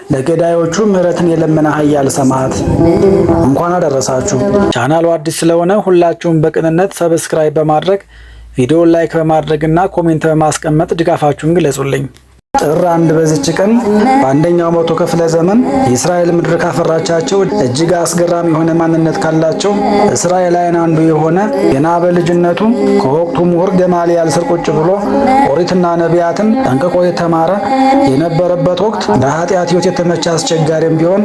ለገዳዮቹ ምሕረትን የለመነ ኃያል ሰማዕት እንኳን አደረሳችሁ። ቻናሉ አዲስ ስለሆነ ሁላችሁም በቅንነት ሰብስክራይብ በማድረግ ቪዲዮውን ላይክ በማድረግና ኮሜንት በማስቀመጥ ድጋፋችሁን ግለጹልኝ። ጥር 1 በዚች ቀን በአንደኛው መቶ ክፍለ ዘመን የእስራኤል ምድር ካፈራቻቸው እጅግ አስገራሚ የሆነ ማንነት ካላቸው እስራኤላውያን አንዱ የሆነ ገና በልጅነቱ ከወቅቱ ምሁር ገማልያል ስር ቁጭ ብሎ ኦሪትና ነቢያትን ጠንቅቆ የተማረ የነበረበት ወቅት ለኃጢአት ሕይወት የተመቸ አስቸጋሪም ቢሆን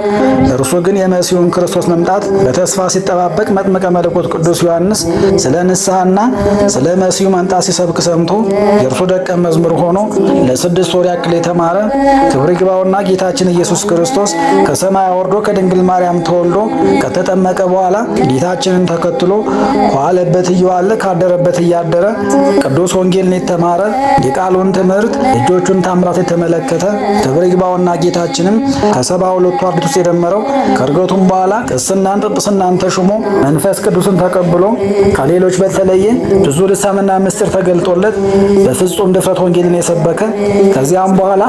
እርሱ ግን የመሲሁን ክርስቶስ መምጣት በተስፋ ሲጠባበቅ መጥምቀ መለኮት ቅዱስ ዮሐንስ ስለ ንስሐና ስለ መሲሁ መምጣት ሲሰብክ ሰምቶ የእርሱ ደቀ መዝሙር ሆኖ ለ6 ወር ያክል የተማረ ክብር ይግባውና ጌታችን ኢየሱስ ክርስቶስ ከሰማይ ወርዶ ከድንግል ማርያም ተወልዶ ከተጠመቀ በኋላ ጌታችንን ተከትሎ ከዋለበት እየዋለ ካደረበት እያደረ ቅዱስ ወንጌልን የተማረ የቃሉን ትምህርት እጆቹን ታምራት የተመለከተ ክብር ይግባውና ጌታችንም ከ72 አርድእት ውስጥ የደመረው ከእርገቱም በኋላ ቅስናን ጵጵስናን ተሹሞ መንፈስ ቅዱስን ተቀብሎ ከሌሎች በተለየ ብዙ ልሳንና ምስጢር ተገልጦለት በፍጹም ድፍረት ወንጌልን የሰበከ ከዚያም በኋላ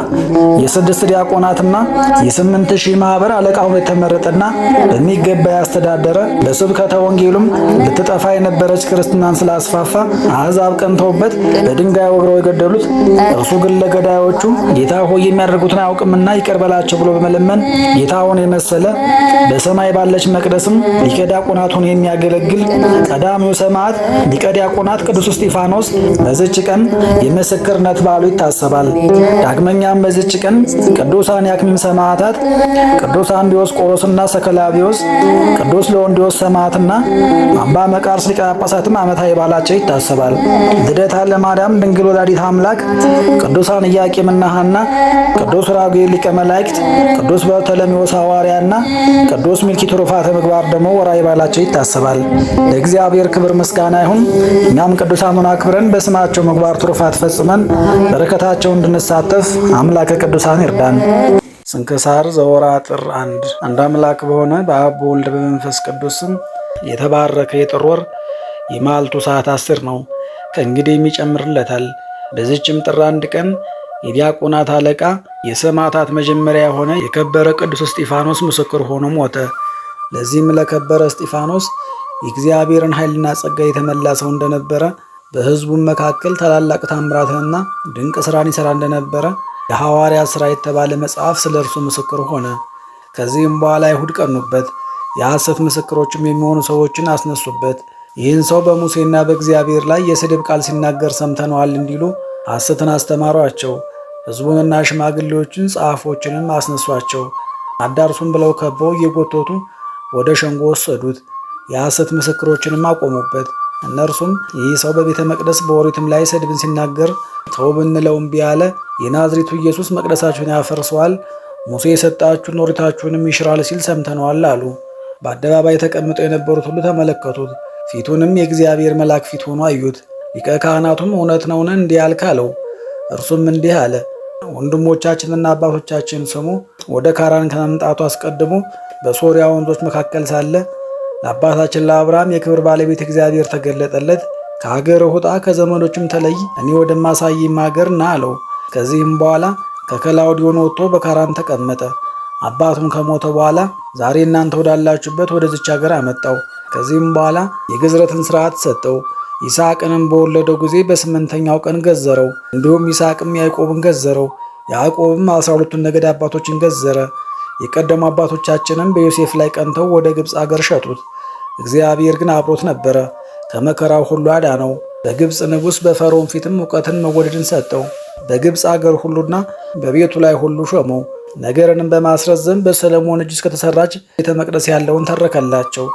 የ6 ዲያቆናትና የ8000 ማህበር አለቃ ሆኖ የተመረጠና በሚገባ ያስተዳደረ በስብከተ ወንጌሉም ልትጠፋ የነበረች ክርስትናን ስላስፋፋ አሕዛብ ቀንተውበት በድንጋይ ወግረው የገደሉት እርሱ ግን ለገዳዮቹ ጌታ ሆይ የሚያደርጉትን አያውቅምና ይቅር በላቸው ብሎ በመለመን ጌታውን የመሰለ በሰማይ ባለች መቅደስም ሊቀ ዲያቆናቱን የሚያገለግል ቀዳሚው ሰማዕት ሊቀ ዲያቆናት ቅዱስ እስጢፋኖስ በዚች ቀን የምስክርነት በዓሉ ይታሰባል። ዳግመኛም በዚች ቀን ቅዱሳን የአክሚም ሰማዕታት ቅዱሳን ዲዮስቆሮስና ሰከላቢዮስ፣ ቅዱስ ሌዎንዲዮስ ሰማዕትና አባ መቃርስ ሊቀ ጳጳሳትም ዓመታዊ በዓላቸው ይታሰባል። ልደታ ለማርያም ድንግል ወላዲተ አምላክ፣ ቅዱሳን ኢያቄምና ሐና፣ ቅዱስ ራጉኤል ሊቀ መላእክት፣ ቅዱስ በርተሎሜዎስ ሐዋርያና ቅዱስ ሚልኪ ትሩፋተ ምግባር ደግሞ ወርኃዊ በዓላቸው ይታሰባል። ለእግዚአብሔር ክብር ምስጋና ይሁን። እኛም ቅዱሳኑን አክብረን በስማቸው ምግባር ትሩፋት ፈጽመን በረከታቸው እንድንሳተፍ አምላከ ቅዱሳን ይርዳን። ስንክሳር ዘወርኃ ጥር 1 አንድ አምላክ በሆነ በአብ በወልድ በመንፈስ ቅዱስም የተባረከ የጥር ወር የመዓልቱ ሰዓት 10 ነው። ከእንግዲህ ይጨምርለታል። በዚህችም ጥር 1 ቀን የዲያቆናት አለቃ የሰማዕታት መጀመሪያ የሆነ የከበረ ቅዱስ እስጢፋኖስ ምስክር ሆኖ ሞተ። ለዚህም ለከበረ እስጢፋኖስ የእግዚአብሔርን ኃይልና ጸጋ የተመላ ሰው እንደነበረ በሕዝቡም መካከል ታላላቅ ታምራትንና ድንቅ ሥራን ይሠራ እንደነበረ የሐዋርያት ሥራ የተባለ መጽሐፍ ስለ እርሱ ምስክር ሆነ። ከዚህም በኋላ አይሁድ ቀኑበት፣ የሐሰት ምስክሮችም የሚሆኑ ሰዎችን አስነሱበት። ይህን ሰው በሙሴና በእግዚአብሔር ላይ የስድብ ቃል ሲናገር ሰምተነዋል እንዲሉ ሐሰትን አስተማሯቸው። ሕዝቡንና ሽማግሌዎችን ጸሐፎችንም አስነሷቸው። አዳርሱን ብለው ከበው እየጎተቱ ወደ ሸንጎ ወሰዱት። የሐሰት ምስክሮችንም አቆሙበት። እነርሱም ይህ ሰው በቤተ መቅደስ በኦሪትም ላይ ስድብን ሲናገር ተው ብንለው እምቢ አለ። የናዝሬቱ ኢየሱስ መቅደሳችሁን ያፈርሰዋል፣ ሙሴ የሰጣችሁን ኦሪታችሁንም ይሽራል ሲል ሰምተነዋል አሉ። በአደባባይ ተቀምጠው የነበሩት ሁሉ ተመለከቱት። ፊቱንም የእግዚአብሔር መልአክ ፊት ሆኖ አዩት። ሊቀ ካህናቱም እውነት ነውን እንዲህ ያልክ አለው። እርሱም እንዲህ አለ፣ ወንድሞቻችንና አባቶቻችን ስሙ። ወደ ካራን ከመምጣቱ አስቀድሞ በሶርያ ወንዞች መካከል ሳለ ለአባታችን ለአብርሃም የክብር ባለቤት እግዚአብሔር ተገለጠለት። ከሀገር ውጣ፣ ከዘመዶችም ተለይ፣ እኔ ወደማሳይም ሀገር ና አለው። ከዚህም በኋላ ከከላውዲዮን ወጥቶ በካራን ተቀመጠ። አባቱም ከሞተ በኋላ ዛሬ እናንተ ወዳላችሁበት ወደዚች ሀገር አመጣው። ከዚህም በኋላ የግዝረትን ሥርዓት ሰጠው። ይስሐቅንም በወለደው ጊዜ በ8ኛው ቀን ገዘረው። እንዲሁም ይስሐቅም ያዕቆብን ገዘረው። ያዕቆብም 12ቱን ነገድ አባቶችን ገዘረ። የቀደሙ አባቶቻችንም በዮሴፍ ላይ ቀንተው ወደ ግብፅ አገር ሸጡት። እግዚአብሔር ግን አብሮት ነበረ፣ ከመከራው ሁሉ አዳነው። በግብፅ ንጉሥ በፈርዖን ፊትም እውቀትን መወደድን ሰጠው። በግብፅ አገር ሁሉና በቤቱ ላይ ሁሉ ሾመው። ነገርንም በማስረዘም በሰለሞን እጅ እስከተሰራች ቤተ መቅደስ ያለውን ተረከላቸው።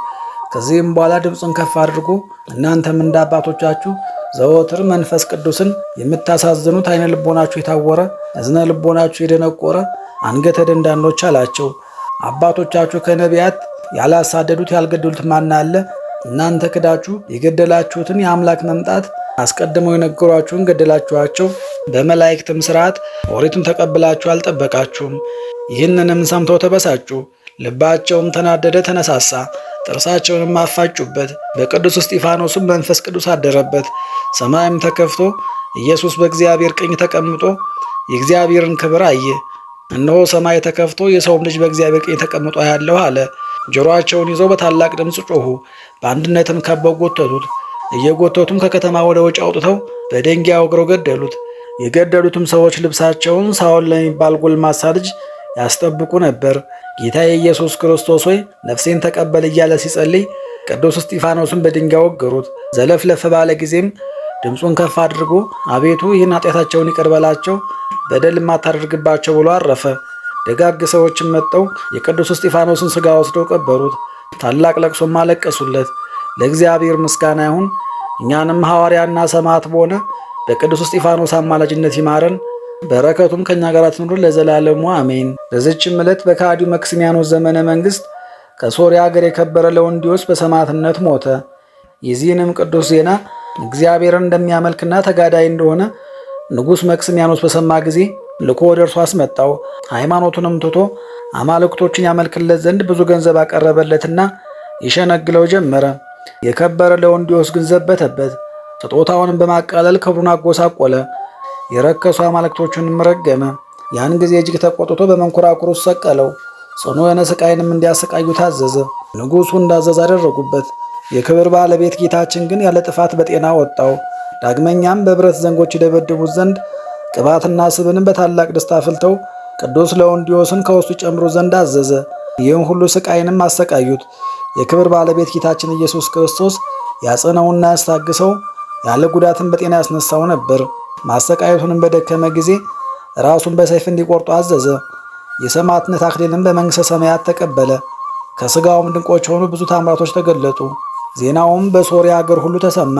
ከዚህም በኋላ ድምፁን ከፍ አድርጎ እናንተም እንደ አባቶቻችሁ ዘወትር መንፈስ ቅዱስን የምታሳዝኑት ዓይነ ልቦናችሁ የታወረ እዝነ ልቦናችሁ የደነቆረ አንገተ ደንዳኖች አላቸው። አባቶቻችሁ ከነቢያት ያላሳደዱት ያልገደሉት ማን አለ? እናንተ ክዳችሁ የገደላችሁትን የአምላክ መምጣት አስቀድመው የነገሯችሁን ገደላችኋቸው። በመላእክትም ሥርዓት ኦሪቱን ተቀብላችሁ አልጠበቃችሁም። ይህንንም ሰምተው ተበሳጩ፣ ልባቸውም ተናደደ፣ ተነሳሳ። ጥርሳቸውንም አፋጩበት። በቅዱስ እስጢፋኖስም መንፈስ ቅዱስ አደረበት። ሰማይም ተከፍቶ ኢየሱስ በእግዚአብሔር ቀኝ ተቀምጦ የእግዚአብሔርን ክብር አየ። እነሆ ሰማይ ተከፍቶ የሰውም ልጅ በእግዚአብሔር ቀኝ ተቀምጦ ያለው አለ። ጆሮአቸውን ይዘው በታላቅ ድምፅ ጮኹ። በአንድነትም ከበው ጎተቱት። እየጎተቱም ከከተማ ወደ ውጭ አውጥተው በድንጋይ ወግረው ገደሉት። የገደሉትም ሰዎች ልብሳቸውን ሳውል ለሚባል ጎልማሳ ልጅ ያስጠብቁ ነበር። ጌታ የኢየሱስ ክርስቶስ ሆይ ነፍሴን ተቀበል እያለ ሲጸልይ ቅዱስ እስጢፋኖስን በድንጋይ ወገሩት። ዘለፍለፍ ባለ ጊዜም ድምፁን ከፍ አድርጎ አቤቱ ይህን ኃጢአታቸውን ይቅር በላቸው በደል የማታደርግባቸው ብሎ አረፈ። ደጋግ ሰዎችም መጥተው የቅዱስ እስጢፋኖስን ሥጋ ወስደው ቀበሩት። ታላቅ ለቅሶም አለቀሱለት። ለእግዚአብሔር ምስጋና ይሁን። እኛንም ሐዋርያና ሰማዕት በሆነ በቅዱስ እስጢፋኖስ አማላጅነት ይማረን፣ በረከቱም ከእኛ ጋር ትኑር ለዘላለሙ አሜን። በዚችም ዕለት በከሃዲው መክስሚያኖስ ዘመነ መንግሥት ከሶርያ ሀገር የከበረ ለወንዲዮስ በሰማዕትነት ሞተ። የዚህንም ቅዱስ ዜና እግዚአብሔርን እንደሚያመልክና ተጋዳይ እንደሆነ ንጉሥ መክስሚያኖስ በሰማ ጊዜ ልኮ ወደ እርሱ አስመጣው። ሃይማኖቱንም ትቶ አማልክቶችን ያመልክለት ዘንድ ብዙ ገንዘብ አቀረበለትና ይሸነግለው ጀመረ። የከበረ ለወንዲዮስ ግን ዘበተበት። ስጦታውንም በማቃለል ክብሩን አጎሳቆለ። የረከሱ አማልክቶቹንም ረገመ። ያን ጊዜ እጅግ ተቆጥቶ በመንኮራኩር ውስጥ ሰቀለው። ጽኑ የሆነ ስቃይንም እንዲያሰቃዩ ታዘዘ። ንጉሡ እንዳዘዘ አደረጉበት። የክብር ባለቤት ጌታችን ግን ያለ ጥፋት በጤና ወጣው። ዳግመኛም በብረት ዘንጎች ይደበድቡት ዘንድ ቅባትና ስብንም በታላቅ ደስታ አፍልተው ቅዱስ ለወንዲዮስን ከውስጡ ጨምሮ ዘንድ አዘዘ። ይህም ሁሉ ስቃይንም አሰቃዩት። የክብር ባለቤት ጌታችን ኢየሱስ ክርስቶስ ያጽነውና ያስታግሰው ያለ ጉዳትን በጤና ያስነሳው ነበር። ማሰቃየቱንም በደከመ ጊዜ ራሱን በሰይፍ እንዲቆርጡ አዘዘ። የሰማዕትነት አክሊልን በመንግሥተ ሰማያት ተቀበለ። ከሥጋውም ድንቆች የሆኑ ብዙ ታምራቶች ተገለጡ። ዜናውም በሶርያ አገር ሁሉ ተሰማ።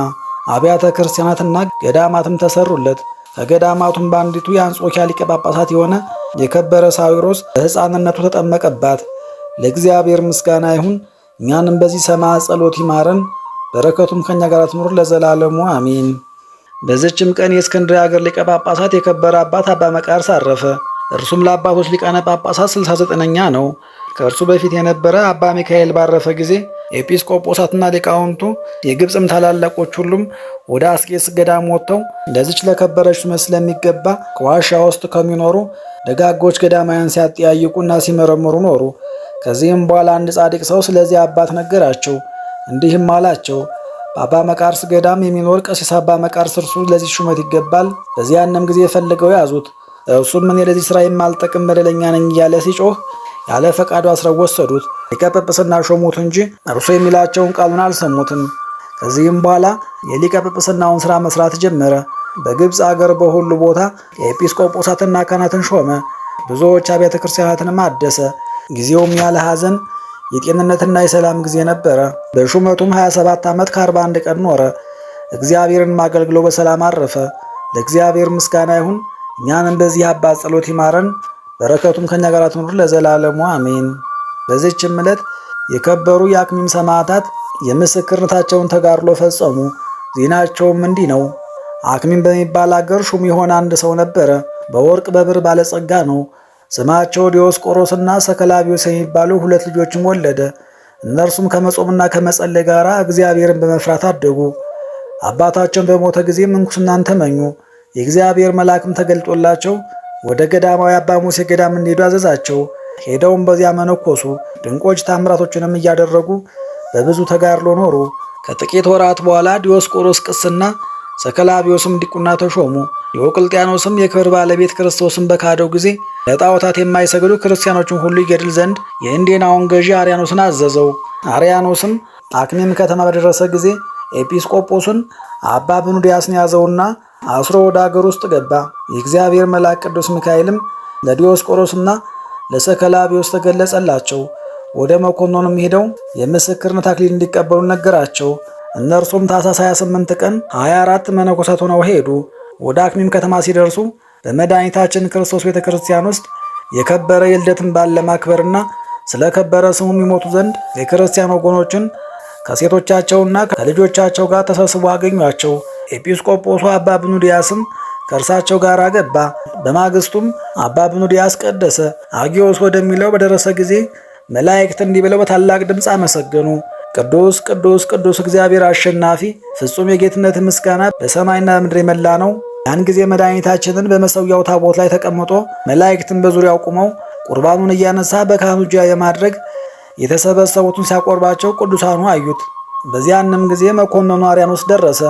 አብያተ ክርስቲያናትና ገዳማትም ተሰሩለት። ከገዳማቱም በአንዲቱ የአንጾኪያ ሊቀ ጳጳሳት የሆነ የከበረ ሳዊሮስ በሕፃንነቱ ተጠመቀባት። ለእግዚአብሔር ምስጋና ይሁን። እኛንም በዚህ ሰማዕት ጸሎት ይማረን፣ በረከቱም ከኛ ጋር ትኑር ለዘላለሙ አሜን። በዚችም ቀን የእስክንድርያ ሀገር ሊቀ ጳጳሳት የከበረ አባት አባ መቃርስ አረፈ። እርሱም ለአባቶች ሊቃነ ጳጳሳት 69ኛ ነው። ከእርሱ በፊት የነበረ አባ ሚካኤል ባረፈ ጊዜ ኤጲስቆጶሳትና ሊቃውንቱ የግብፅም ታላላቆች ሁሉም ወደ አስቄጥስ ገዳም ወጥተው እንደዚች ለከበረች ሹመት ስለሚገባ ከዋሻ ውስጥ ከሚኖሩ ደጋጎች ገዳማውያን ሲያጠያይቁና ሲመረምሩ ኖሩ። ከዚህም በኋላ አንድ ጻድቅ ሰው ስለዚህ አባት ነገራቸው። እንዲህም አላቸው፣ በአባ መቃርስ ገዳም የሚኖር ቀሲስ አባ መቃርስ እርሱ ለዚህ ሹመት ይገባል። በዚያንም ጊዜ ፈልገው ያዙት። እርሱም እኔ ለዚህ ሥራ የማልጠቅም በደለኛ ነኝ እያለ ሲጮህ ያለ ፈቃዱ አስረው ወሰዱት። ሊቀ ጵጵስና ሾሙት እንጂ እርሱ የሚላቸውን ቃሉን አልሰሙትም። ከዚህም በኋላ የሊቀ ጵጵስናውን ሥራ መስራት ጀመረ። በግብፅ አገር በሁሉ ቦታ የኤጲስቆጶሳትና ካህናትን ሾመ። ብዙዎች አብያተ ክርስቲያናትንም አደሰ። ጊዜውም ያለ ሐዘን የጤንነትና የሰላም ጊዜ ነበረ። በሹመቱም 27 ዓመት ከ41 ቀን ኖረ። እግዚአብሔርን አገልግሎ በሰላም አረፈ። ለእግዚአብሔር ምስጋና ይሁን። እኛንም በዚህ አባት ጸሎት ይማረን፣ በረከቱም ከኛ ጋር ትኑር ለዘላለሙ አሜን። በዚህችም ዕለት የከበሩ የአክሚም ሰማዕታት የምስክርነታቸውን ተጋድሎ ፈጸሙ። ዜናቸውም እንዲህ ነው። አክሚም በሚባል አገር ሹም የሆነ አንድ ሰው ነበረ። በወርቅ በብር ባለጸጋ ነው። ስማቸው ዲዮስቆሮስና ሰከላቢዮስ የሚባሉ 2 ልጆችን ወለደ። እነርሱም ከመጾምና ከመጸለይ ጋር እግዚአብሔርን በመፍራት አደጉ። አባታቸውን በሞተ ጊዜ ምንኩስናን ተመኙ። የእግዚአብሔር መልአክም ተገልጦላቸው ወደ ገዳማዊ አባ ሙሴ ገዳም እንዲሄዱ አዘዛቸው። ሄደውም በዚያ መነኮሱ። ድንቆች ታምራቶችንም እያደረጉ በብዙ ተጋድሎ ኖሩ። ከጥቂት ወራት በኋላ ዲዮስቆሮስ ቅስና፣ ሰከላቢዮስም ዲቁና ተሾሙ። ዲዮቅልጥያኖስም የክብር ባለቤት ክርስቶስን በካደው ጊዜ ለጣዖታት የማይሰግዱ ክርስቲያኖችን ሁሉ ይገድል ዘንድ የእንዴናውን ገዢ አርያኖስን አዘዘው። አርያኖስም አክሚም ከተማ በደረሰ ጊዜ ኤጲስቆጶሱን አባ ብኑድያስን ያዘውና አስሮ ወደ አገር ውስጥ ገባ። የእግዚአብሔር መልአክ ቅዱስ ሚካኤልም ለዲዮስቆሮስና ለሰከላቢዮስ ተገለጸላቸው። ወደ መኮንኑም ሄደው የምስክርነት አክሊል እንዲቀበሉ ነገራቸው። እነርሱም ታኅሳስ 28 ቀን 24 መነኮሳት ሆነው ሄዱ። ወደ አክሚም ከተማ ሲደርሱ በመድኃኒታችን ክርስቶስ ቤተ ክርስቲያን ውስጥ የከበረ የልደትን በዓል ለማክበርና ስለ ከበረ ስሙም ይሞቱ ዘንድ የክርስቲያን ወገኖችን ከሴቶቻቸውና ከልጆቻቸው ጋር ተሰብስበው አገኟቸው። ኤጲስቆጶሱ አባ ብኑድያስም ከእርሳቸው ጋር አገባ። በማግስቱም አባ ብኑድያስ ቀደሰ። አጊዮስ ወደሚለው በደረሰ ጊዜ መላእክት እንዲህ ብለው በታላቅ ድምፅ አመሰገኑ። ቅዱስ ቅዱስ ቅዱስ እግዚአብሔር አሸናፊ ፍጹም የጌትነት ምስጋና በሰማይና በምድር የመላ ነው። ያን ጊዜ መድኃኒታችንን በመሠዊያው ታቦት ላይ ተቀምጦ መላእክትን በዙሪያው ቆመው ቁርባኑን እያነሳ በካህኑ እጅ የማድረግ የተሰበሰቡትን ሲያቆርባቸው ቅዱሳኑ አዩት። በዚያንም ጊዜ መኮንኑ አርያኖስ ደረሰ።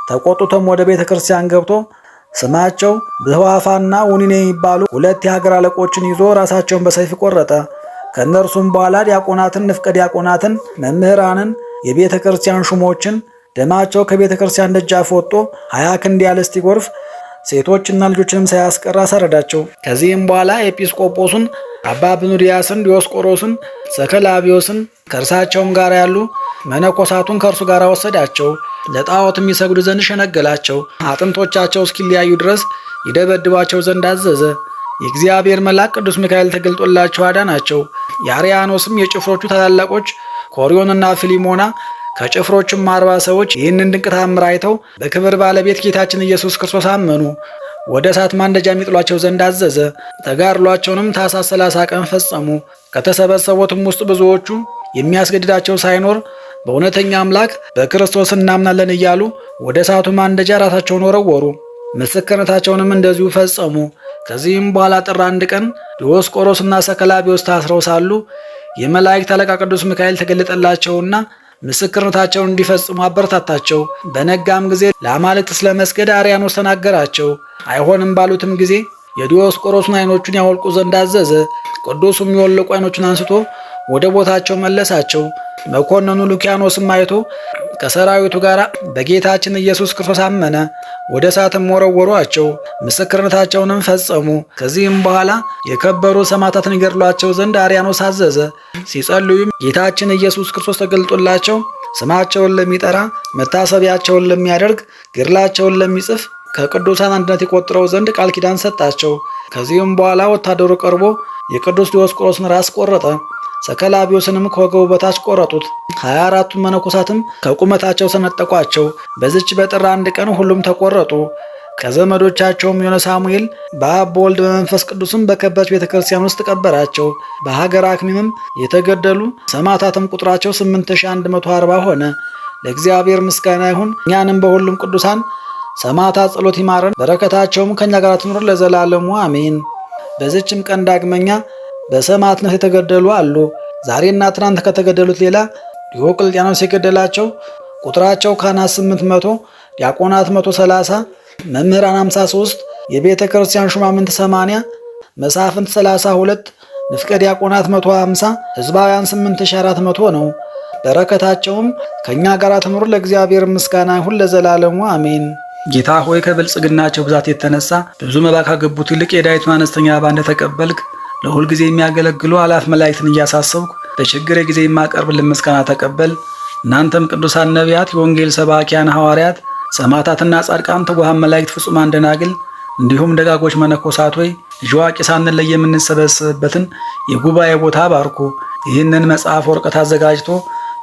ተቆጥቶም ወደ ቤተ ክርስቲያን ገብቶ ስማቸው ብህዋፋና ውኒኔ የሚባሉ 2 የሀገር አለቆችን ይዞ ራሳቸውን በሰይፍ ቆረጠ። ከእነርሱም በኋላ ዲያቆናትን፣ ንፍቀ ዲያቆናትን፣ መምህራንን፣ የቤተ ክርስቲያን ሹሞችን ደማቸው ከቤተ ክርስቲያን ደጃፍ ወጥቶ 20 ክንድ ያህል እስኪጎርፍ ሴቶችና ልጆችንም ሳያስቀር አሳረዳቸው። ከዚህም በኋላ ኤጲስቆጶሱን አባ ብኑዲያስን፣ ዲዮስቆሮስን፣ ሰከላቢዮስን ከእርሳቸውም ጋር ያሉ መነኮሳቱን ከእርሱ ጋር ወሰዳቸው። ለጣዖት የሚሰግዱ ዘንድ ሸነገላቸው። አጥንቶቻቸው እስኪለያዩ ድረስ ይደበድቧቸው ዘንድ አዘዘ። የእግዚአብሔር መልአክ ቅዱስ ሚካኤል ተገልጦላቸው አዳናቸው። የአርያኖስም የጭፍሮቹ ታላላቆች ኮሪዮንና ፊሊሞና ከጭፍሮችም 40 ሰዎች ይህንን ድንቅ ታምር አይተው በክብር ባለቤት ጌታችን ኢየሱስ ክርስቶስ አመኑ። ወደ እሳት ማንደጃ የሚጥሏቸው ዘንድ አዘዘ። ተጋድሏቸውንም ታኅሳስ 30 ቀን ፈጸሙ። ከተሰበሰቡትም ውስጥ ብዙዎቹ የሚያስገድዳቸው ሳይኖር በእውነተኛ አምላክ በክርስቶስ እናምናለን እያሉ ወደ እሳቱ ማንደጃ ራሳቸውን ወረወሩ። ምስክርነታቸውንም እንደዚሁ ፈጸሙ። ከዚህም በኋላ ጥር 1 ቀን ዲዮስቆሮስና ሰከላቢዮስ ታስረው ሳሉ የመላእክት አለቃ ቅዱስ ሚካኤል ተገለጠላቸውና ምስክርነታቸውን እንዲፈጽሙ አበረታታቸው። በነጋም ጊዜ ለአማልክት ስለመስገድ አርያኖስ ተናገራቸው። አይሆንም ባሉትም ጊዜ የዲዮስቆሮስን ዓይኖቹን ያወልቁ ዘንድ አዘዘ። ቅዱሱም የወለቁ ዓይኖቹን አንስቶ ወደ ቦታቸው መለሳቸው። መኮንኑ ሉኪያኖስም አይቶ ከሰራዊቱ ጋር በጌታችን ኢየሱስ ክርስቶስ አመነ። ወደ እሳትም ወረወሯቸው። ምስክርነታቸውንም ፈጸሙ። ከዚህም በኋላ የከበሩ ሰማዕታትን ይገድሏቸው ዘንድ አርያኖስ አዘዘ። ሲጸልዩም ጌታችን ኢየሱስ ክርስቶስ ተገልጦላቸው ስማቸውን ለሚጠራ መታሰቢያቸውን ለሚያደርግ ገድላቸውን ለሚጽፍ ከቅዱሳን አንድነት ይቆጥረው ዘንድ ቃል ኪዳን ሰጣቸው። ከዚህም በኋላ ወታደሩ ቀርቦ የቅዱስ ዲዮስቆሮስን ራስ ቆረጠ። ሰከላቢዮስንም ከወገቡ በታች ቆረጡት። 24ቱን መነኮሳትም ከቁመታቸው ሰነጠቋቸው። በዚች በጥር 1 ቀን ሁሉም ተቆረጡ። ከዘመዶቻቸውም የሆነ ሳሙኤል በአብ በወልድ በመንፈስ ቅዱስም በከበረች ቤተ ክርስቲያን ውስጥ ቀበራቸው። በሀገር አክሚምም የተገደሉ ሰማዕታትም ቁጥራቸው 8140 ሆነ። ለእግዚአብሔር ምስጋና ይሁን። እኛንም በሁሉም ቅዱሳን ሰማዕታት ጸሎት ይማረን፣ በረከታቸውም ከእኛ ጋር ትኑር ለዘላለሙ አሜን። በዚችም ቀን ዳግመኛ በሰማዕትነት የተገደሉ አሉ። ዛሬና ትናንት ከተገደሉት ሌላ ዲዮቅልጥያኖስ የገደላቸው ቁጥራቸው ካህናት 800፣ ዲያቆናት 130፣ መምህራን 53፣ የቤተ ክርስቲያን ሹማምንት 80፣ መሳፍንት 32፣ ንፍቀ ዲያቆናት 150፣ ሕዝባውያን 8400 ነው። በረከታቸውም ከእኛ ጋር ትኑር ለእግዚአብሔር ምስጋና ይሁን ለዘላለሙ አሜን። ጌታ ሆይ ከብልጽግናቸው ብዛት የተነሳ ብዙ መባ ካገቡት ይልቅ የዳዊቱን አነስተኛ መባ እንደተቀበልክ ለሁል ጊዜ የሚያገለግሉ አላፍ መላእክትን እያሳሰብኩ በችግሬ ጊዜ የማቀርብልን ምስጋና ተቀበል። እናንተም ቅዱሳን ነቢያት፣ የወንጌል ሰባኪያን ሐዋርያት፣ ሰማዕታትና ጻድቃን፣ ትጉሃን መላእክት፣ ፍጹማን ደናግል እንዲሁም ደጋጎች መነኮሳት ሆይ ልጅ አዋቂ ሳንለይ የምንሰበሰብበትን የጉባኤ ቦታ ባርኩ። ይህንን መጽሐፍ ወረቀት አዘጋጅቶ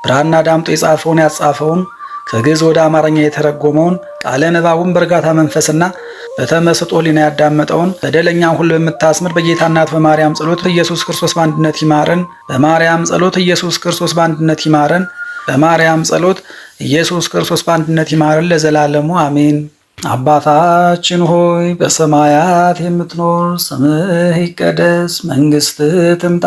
ብራና ዳምጦ የጻፈውን ያጻፈውን ከግዕዝ ወደ አማርኛ የተረጎመውን ቃለ ንባቡን በእርጋታ መንፈስና በተመስጦ ሕሊና ያዳመጠውን በደለኛን ሁሉ በምታስምር በጌታ እናት በማርያም ጸሎት ኢየሱስ ክርስቶስ በአንድነት ይማረን። በማርያም ጸሎት ኢየሱስ ክርስቶስ በአንድነት ይማረን። በማርያም ጸሎት ኢየሱስ ክርስቶስ በአንድነት ይማረን ለዘላለሙ አሜን። አባታችን ሆይ በሰማያት የምትኖር፣ ስምህ ይቀደስ፣ መንግሥትህ ትምጣ፣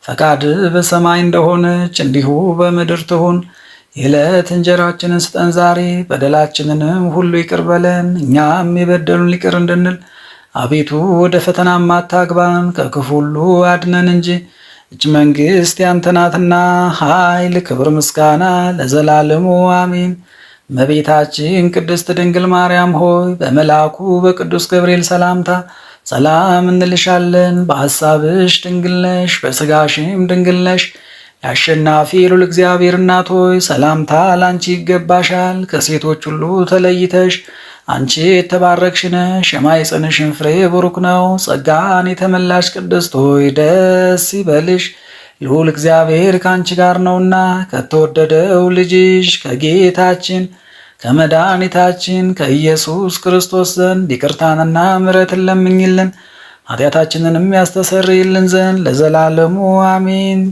ፈቃድህ በሰማይ እንደሆነች እንዲሁ በምድር ትሁን። የዕለት እንጀራችንን ስጠን ዛሬ፣ በደላችንንም ሁሉ ይቅር በለን እኛም የበደሉን ይቅር እንድንል። አቤቱ ወደ ፈተናም አታግባን ከክፉ ሁሉ አድነን እንጂ እጅ መንግሥት ያንተ ናትና፣ ኃይል፣ ክብር፣ ምስጋና ለዘላለሙ አሜን። እመቤታችን ቅድስት ድንግል ማርያም ሆይ በመልአኩ በቅዱስ ገብርኤል ሰላምታ ሰላም እንልሻለን። በሐሳብሽ ድንግል ነሽ፣ በሥጋሽም ድንግል ነሽ። የአሸናፊ ልዑል እግዚአብሔር እናት ሆይ ሰላምታ ላንቺ ይገባሻል። ከሴቶች ሁሉ ተለይተሽ አንቺ የተባረክሽ ነሽ፣ የማኅፀንሽም ፍሬ ቡሩክ ነው። ጸጋን የተመላሽ ቅድስት ሆይ ደስ ይበልሽ፣ ልዑል እግዚአብሔር ከአንቺ ጋር ነውና ከተወደደው ልጅሽ ከጌታችን ከመድኃኒታችን ከኢየሱስ ክርስቶስ ዘንድ ይቅርታንና ምሕረትን ለምኝልን ኃጢአታችንንም ያስተሰርይልን ዘንድ ለዘላለሙ አሜን።